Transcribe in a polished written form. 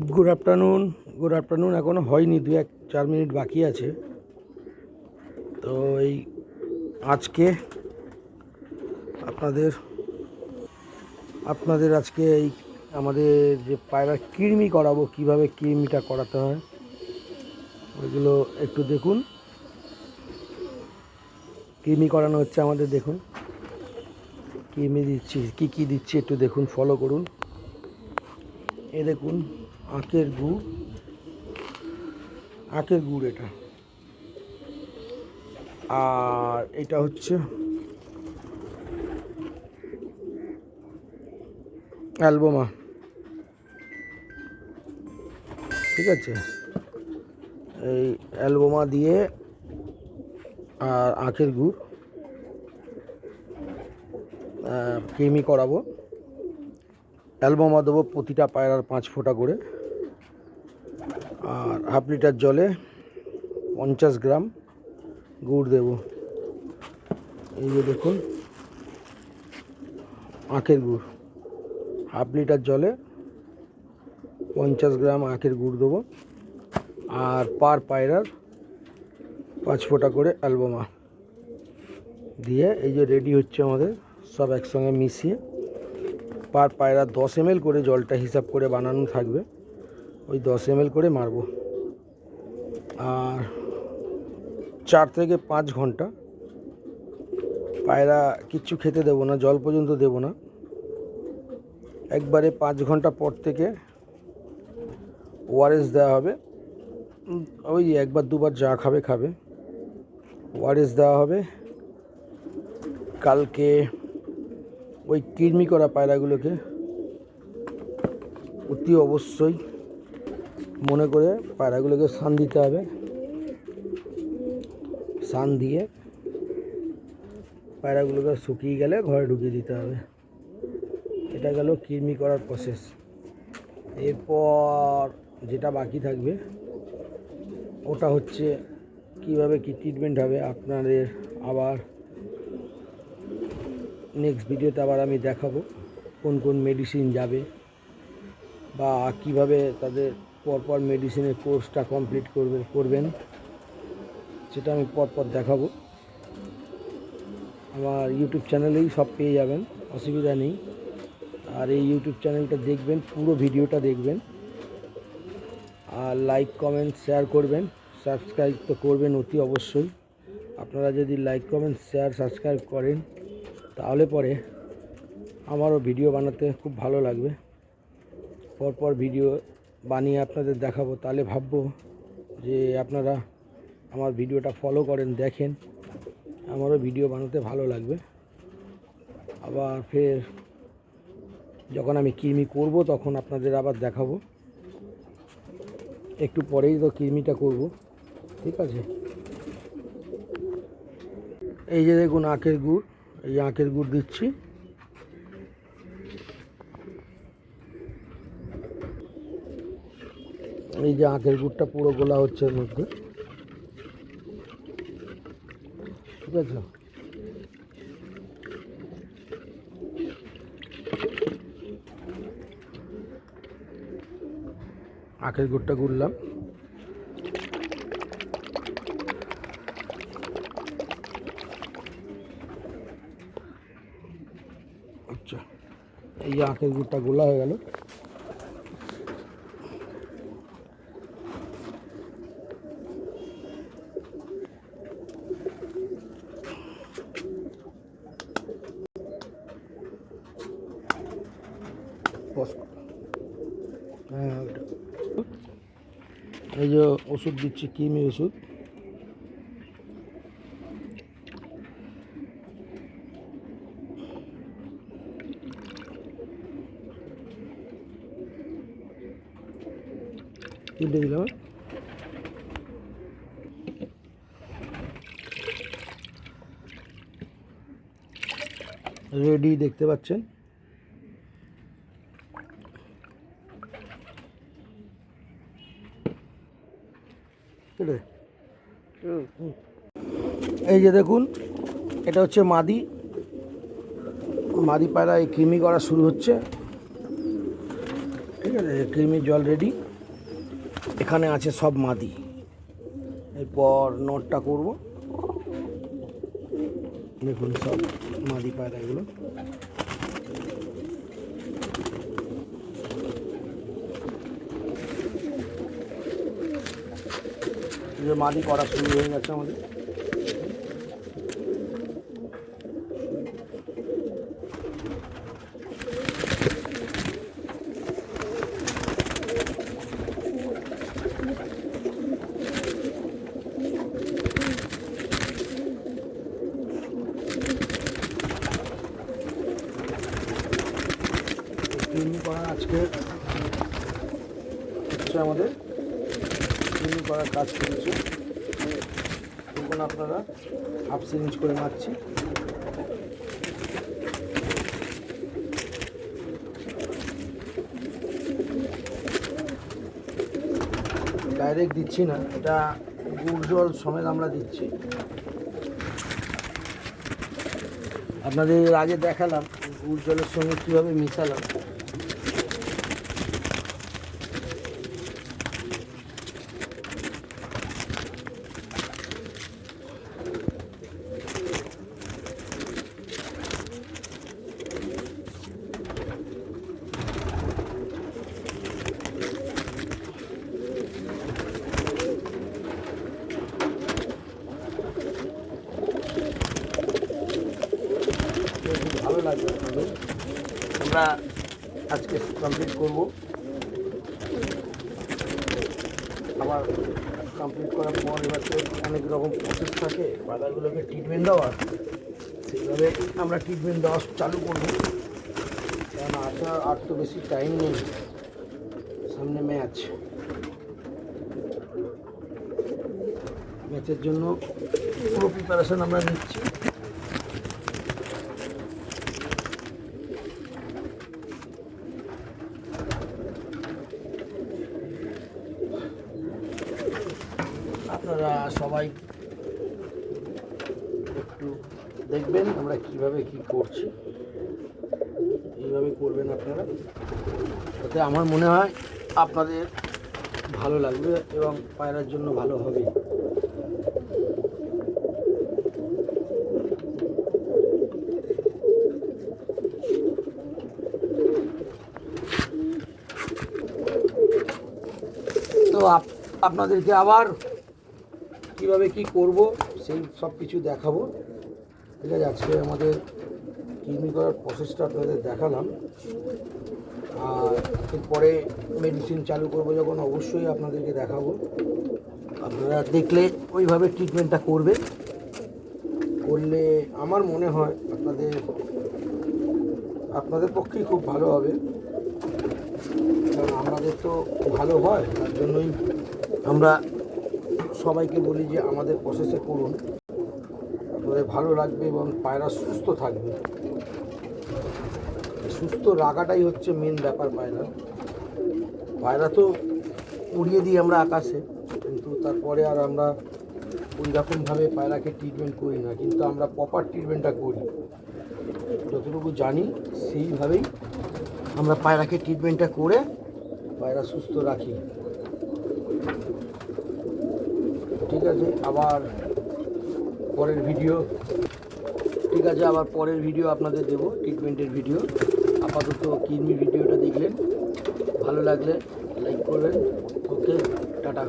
Good afternoon. এখনও হয়নি, 2-4 minute বাকি আছে। তো এই আজকে আপনাদের আজকে এই আমাদের যে পায়রা কৃমি করাবো, কিভাবে কৃমিটা করাতে হয় ওইগুলো একটু দেখুন। কৃমি করানো হচ্ছে আমাদের, দেখুন কৃমি দিচ্ছি, কি দিচ্ছি একটু দেখুন, ফলো করুন। এ দেখুন আখের গুড় এটা, আর এটা হচ্ছে অ্যালবোমা, ঠিক আছে। এই অ্যালবোমা দিয়ে আর আখের গুড় কৃমি করাবো। অ্যালবোমা দেবো প্রতিটা পায়রার 5 ফোঁটা করে, আর হাফ লিটার জলে 50 গ্রাম গুড় দেব। এই যে দেখুন আখের গুড়, হাফ লিটার জলে 50 গ্রাম আখের গুড় দেবো, আর পার পায়রার 5 ফোঁটা করে অ্যালবোমা দিয়ে এই যে রেডি হচ্ছে আমাদের, সব একসঙ্গে মিশিয়ে পার পায়রা 10 ml করে জলটা হিসাব করে বানানো থাকবে, ওই 10 ml করে মারবো। আর 4 থেকে 5 ঘন্টা পায়রা কিচ্ছু খেতে দেবো না, জল পর্যন্ত দেবো না। একবারে 5 ঘন্টা পর থেকে ওআরএস দেওয়া হবে। ওই একবার দুবার যা খাবে ওআরএস দেওয়া হবে। কালকে ওই কৃমি করা পায়রাগুলোকে অতি অবশ্যই মনে করে পায়রাগুলোকে সান দিতে হবে। সান দিয়ে পায়রাগুলোকে শুকিয়ে গেলে ঘরে ঢুকিয়ে দিতে হবে। এটা গেল কৃমি করার প্রসেস। এরপর যেটা বাকি থাকবে ওটা হচ্ছে কিভাবে কি ট্রিটমেন্ট হবে, আপনাদের আবার নেক্সট ভিডিওতে আবার আমি দেখাবো কোন কোন মেডিসিন যাবে, বা কিভাবে তাদের পরপর মেডিসিনের কোর্সটা কমপ্লিট করবেন, সেটা আমি পরপর দেখাবো। আমার ইউটিউব চ্যানেলেই সব পেয়ে যাবেন, অসুবিধা নেই। আর এই ইউটিউব চ্যানেলটা দেখবেন, পুরো ভিডিওটা দেখবেন, আর লাইক কমেন্ট শেয়ার করবেন, সাবস্ক্রাইব তো করবেন অতি অবশ্যই। আপনারা যদি লাইক কমেন্ট শেয়ার সাবস্ক্রাইব করেন তাহলে পরে আমারও ভিডিও বানাতে খুব ভালো লাগবে। পরপর ভিডিও বানিয়ে আপনাদের দেখাবো, তাহলে ভাববো যে আপনারা আমার ভিডিওটা ফলো করেন, দেখেন, আমারও ভিডিও বানাতে ভালো লাগবে। আবার ফের যখন আমি কৃমি করব তখন আপনাদের আবার দেখাবো। একটু পরেই তো কৃমিটা করব, ঠিক আছে। এই যে দেখুন আখের গুড়, এই আখের গুড় দিচ্ছি। এই যে আখের গুড়টা পুরো গোলা হচ্ছে এর মধ্যে, ঠিক আছে। আখের গুড়টা গুড়লাম, আচ্ছা। এই যে আখের গুড়টা গোলা হয়ে গেল। হ্যাঁ, এই যে ওষুধ দিচ্ছি, কৃমি ওষুধ। তিনটে দিলাম। রেডি দেখতে পাচ্ছেন। এই যে দেখুন, এটা হচ্ছে মাদি পায়রা, এই কৃমি করা শুরু হচ্ছে, ঠিক ঠিক আছে, কৃমির জল রেডি। এখানে আছে সব মাদি। এরপর নটটা করব। দেখুন সব মাদি পায়রা এগুলো। মাদি করা শুরু হয়ে গেছে আমাদের। ক্লিনিং করা আজকে হচ্ছে আমাদের ক্লিনিং করার কাজ করেছে। তখন আপনারা হাফ সিরিঞ্জ করে মারছি। ডাইরেক্ট দিচ্ছি না, এটা গুড় জল সমেত আমরা দিচ্ছি। আপনাদের আগে দেখালাম গুড় জলের সঙ্গে কীভাবে মিশালাম। ভালো লাগবে আপনাদের। আমরা আজকে কমপ্লিট করব। আবার কমপ্লিট করার পর এবার তো অনেক রকম প্রসেস থাকে পায়রাগুলোকে ট্রিটমেন্ট দেওয়ার, সেইভাবে আমরা ট্রিটমেন্ট দেওয়া চালু করব। কারণ আর তো বেশি টাইম নেই, সামনে ম্যাচের জন্য পুরো প্রিপারেশন আমরা নিচ্ছি। আপনারা সবাই একটু দেখবেন আমরা কিভাবে কি করছি, এইভাবে করবেন আপনারা। তাতে আমার মনে হয় আপনাদের ভালো লাগবে এবং পায়রার জন্য ভালো হবে। তো আপনাদেরকে আবার কীভাবে কি করব সেই সব কিছু দেখাবো। ঠিক আছে, আজকে আমাদের ক্লিনিং করার প্রসেসটা আপনাদের দেখালাম। আর এরপরে মেডিসিন চালু করব যখন অবশ্যই আপনাদেরকে দেখাবো। আপনারা দেখলে ওইভাবে ট্রিটমেন্টটা করবেন। করলে আমার মনে হয় আপনাদের পক্ষেই খুব ভালো হবে। কারণ আমাদের তো ভালো হয়, তার জন্যই আমরা সবাইকে বলি যে আমাদের প্রসেসে করুন, আপনাদের ভালো লাগবে এবং পায়রা সুস্থ থাকবে। সুস্থ রাখাটাই হচ্ছে মেন ব্যাপার। পায়রা তো উড়িয়ে দিই আমরা আকাশে, কিন্তু তারপরে আর আমরা ওই রকমভাবে পায়রাকে ট্রিটমেন্ট করি না, কিন্তু আমরা প্রপার ট্রিটমেন্টটা করি। যতটুকু জানি সেইভাবেই আমরা পায়রাকে ট্রিটমেন্টটা করে পায়রা সুস্থ রাখি। ঠিক আছে, আবার পরের ভিডিও আপনাদের দেবো, ট্রিটমেন্টের ভিডিও। আপাতত কিডনি ভিডিওটা দেখলেন, ভালো লাগলে লাইক করবেন। ওকে, টাটা।